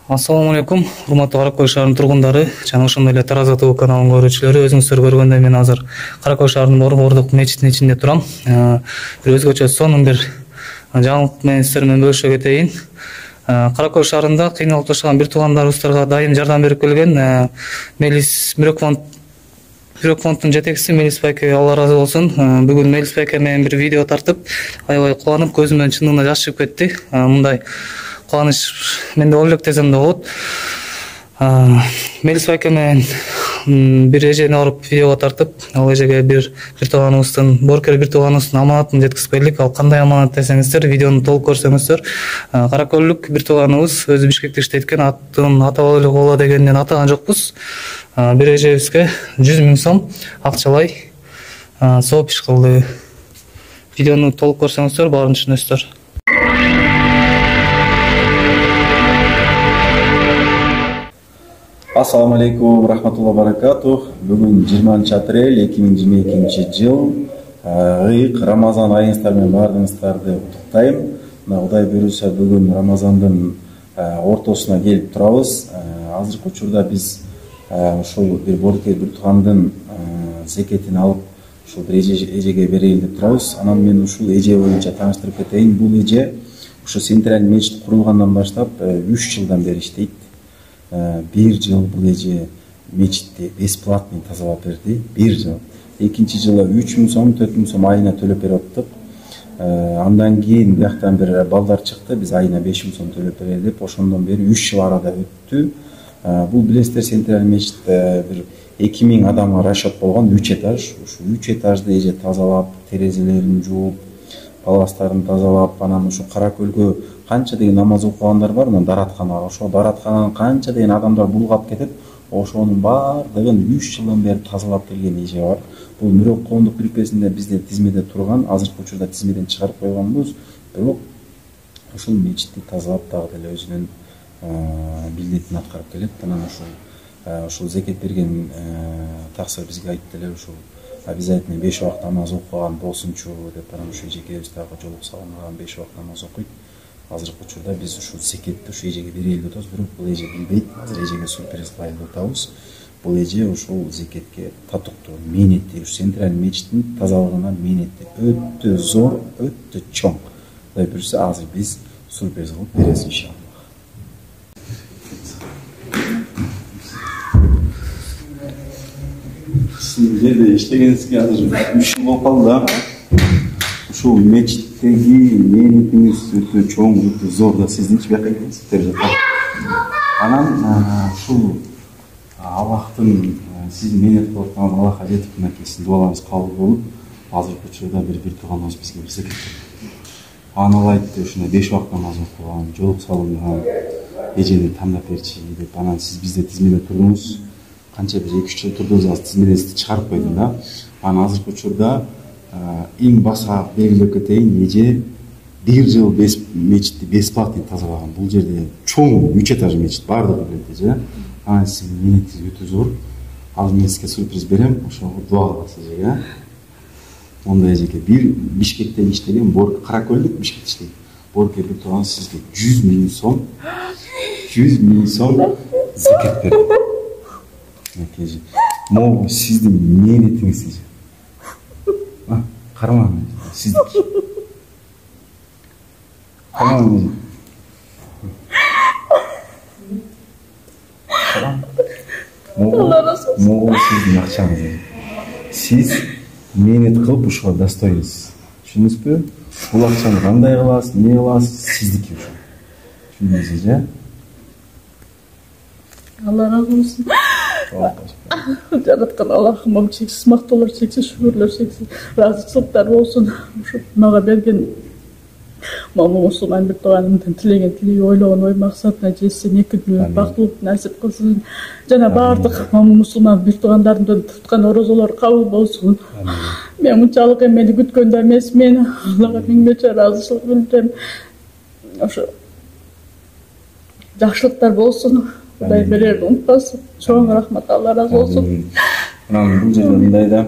Ассаламу алейкум, урматтуу Кара Кой шаарынын тургундары жана ошондой эле Тараза ТВ каналынын көрүүчүлөрү. Өзүңүздөр көргөндөй мен азыр Кара Кой шаарынын Борбордук мечитинин ичинде турам. Бир өзгөчө сонун бир жаңылык менен сиздер менен бөлүшө кетейин. Кара Кой шаарында кыйналып жашаган бир туугандарыбыздарга дайым жардам берип келген Мелис Мирокфонддун жетекчиси Мелис байке, Алла ыраазы болсун. Бүгүн Мелис байке менен бир видео тартып, аябай кубанып, көзүмдөн чындыгында жаш чыгып кетти. Мындай кубаныч менде боло элек десем да болот. Мелис байке менен бир эжени барып видеого тартып, ал эжеге бир тууганыбыздын, боркер бир тууганыбыздын аманатын жеткизип келдик. Ал кандай аманат десеңиздер, видеону толук көрсөңүздөр, Каракөйлүк бир тууганыбыз өзү Бишкекте иштейт экен, атын атап элек боло дегенден атаган жокпуз. Бир эжебизге 100 000 сом акчалай сооп иш кылды. Видеону толук көрсөңүздөр баарын түшүнөсүздөр. Ассаламу алейкум, рахматулла баракатух. Бүгүн 20 апрель 2022 жыл. Ыйык Рамазан айыңыздар менен баарыңыздарды куттуктайм. Кудай буйруса бүгүн Рамазандын ортосуна келип турабыз. Азыркы учурда биз ушул бир боркер бир туугандын зекетин алып ушул бир эжеге берейин деп турабыз. Анан мен ушул эже боюнча тааныштырып кетейин. Бул эже ушу Централь мечит курулгандан баштап 3 жылдан бери иштейт. 1 жыл бул эже мечитти бесплатный тазалап берди. 1 жыл. Экинчи жылы 3 000 сом, 4 000 сом айына төлөп берип аттык. Андан кийин бияктан бир балдар чыкты. Биз айына 5 000 сом төлөп берели деп, ошондон бери 3 жыл арада өттү. Бул билесиздер, Централь мечит бир 2000 адамга расчет болгон 3 этаж. Ушу 3 этажды эже тазалап, терезелерин жууп, паластарын тазалап, анан ушу Каракөлгө канча деген намаз окугандар бар, мына даратканага, ошо дараткананын канча деген адамдар булгап кетет. Ошонун баардыгын 3 жылдан бери тазалап келген эже бар. Бул Мирок коомдук бирикмесинде бизде тизмеде турган, азыркы учурда тизмеден чыгарып койгонбуз. Бирок ушул мечитти тазалап дагы деле өзүнүн билдетин аткарып келет. Анан ушул зекет берген таксыр бизге айтты эле, ушул обязательно 5 убакыт намаз окуган болсунчу деп, анан ушул эжеге дагы жолук салынган 5 убакыт намаз окуйт. Азыркы учурда биз ушул зекетти ушул эжеге берели деп атабыз, бирок бул эже билбейт. Азыр эжеге сюрприз кылайлы деп атабыз. Бул эже ушул зекетке татыктуу, мээнети, ушу Централь мечиттин тазалыгына мээнети өтө зор, өтө чоң. Кудай буйруса азыр биз сюрприз кылып беребиз иншалла. Сиз жерде иштегениңизге азыр 3 жыл болуп калды да. Ушул мечиттеги мээнетиңиз өтө чоң, өтө зор да. Сиздинчи бияка келиңиз. Анан ушул Аллахтын сиздин мээнет кылып аткан Аллахка жетип мынакей дуаларыңыз кабыл болуп, азыркы учурда бир тууганыбыз бизге бир зекет берди. Анан ал айтты, ушундай 5 убакыт намаз окуган, жолук салынган эжени тандап берчи деп. Анан сиз бизде тизмеде турдуңуз. Канча бир 2-3 жыл турдуңуз, азыр тизмеден сизди чыгарып койдум да. Анан азыркы учурда эң баса белгилеп кетейин, эже 1 жыл мечитти бесплатный тазалаган. Бул жерде чоң 3 этаж мечит, бардыгы билет эже. Анан сиздин мээнетиңиз өтө зор. Ал мен сизге сюрприз берем, ошого дуа кыласыз эжеге. Онда эжеге бир Бишкекте иштеген, Каракөлдүк Бишкекте иштейт. Боркер бир тууган сизге 100 000 сом, 100 000 сом зекет берди. Эже, могу сиздин мээнетиңиз эже. Карман, сиздики. Карман. Могу сиздин акчаңыз. Сиз мээнет кылып ушуга достоинсиз. Түшүндүңүзбү? Бул акчаны кандай кыласыз, эмне кыласыз, сиздики ушу. Түшүндүңүз эже? Алла ыраазы болсун. Жараткан Аллахыма чексиз мактоолор, чексиз шүгүрлөр, чексиз ыраазычылыктар болсун. Ушу мага берген маму мусулман бир тууганымдын тилеген тилеги, ойлогон ой максатына жетсин, 2 күнү бактылык насип кылсын. Жана баардык маму мусулман бир туугандарымдын туткан орозолору кабыл болсун. Мен мынчалык эмени күткөн да эмесмин. Аллага миңнече ыраазычылык билдирем. Ошо жакшылыктар болсун. Кудай берерди унутпасын. Чоң рахмат, Алла ыраазы болсун. Анан бул жерде мындай да,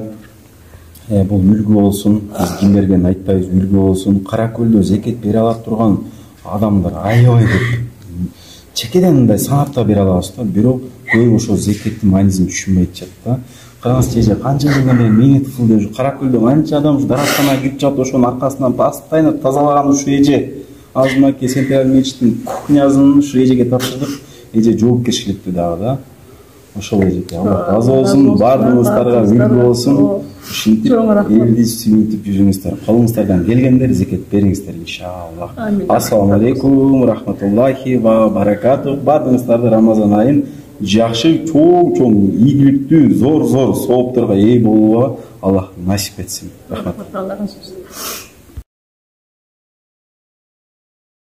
бул үлгү болсун, биз ким бергенин айтпайбыз, үлгү болсун. Каракөлдө зекет бере алат турган адамдар аябай көп. чекеден мындай санап да бере алабыз да. Бирок көбү ошол зекеттин маанисин түшүнбөй жатат да. Караңыз, эже канча жылдан бери meaningful деп Каракөлдө канча адам даратканага кирип жатып, ошонун аркасынан постоянно тазалаган ушу эже. Азыр мынакей Централь мечиттин кухнясын ушу эжеге тапшырдык. Эже жоопкерчиликтүү дагы да. Ошол эжеге Алла разы болсун, баардыгыңыздарга үлгү болсун. Ушинтип элди сүйүнтүп жүрүңүздөр. Колуңуздардан келгендер зекет бериңиздер иншаллах. Ассаламу алейкум, рахматуллахи ва баракатух. Баардыгыңыздарды Рамазан айын жакшы, чоң, ийгиликтүү, зор соопторго ээ болууга Аллах насип этсин. Рахмат.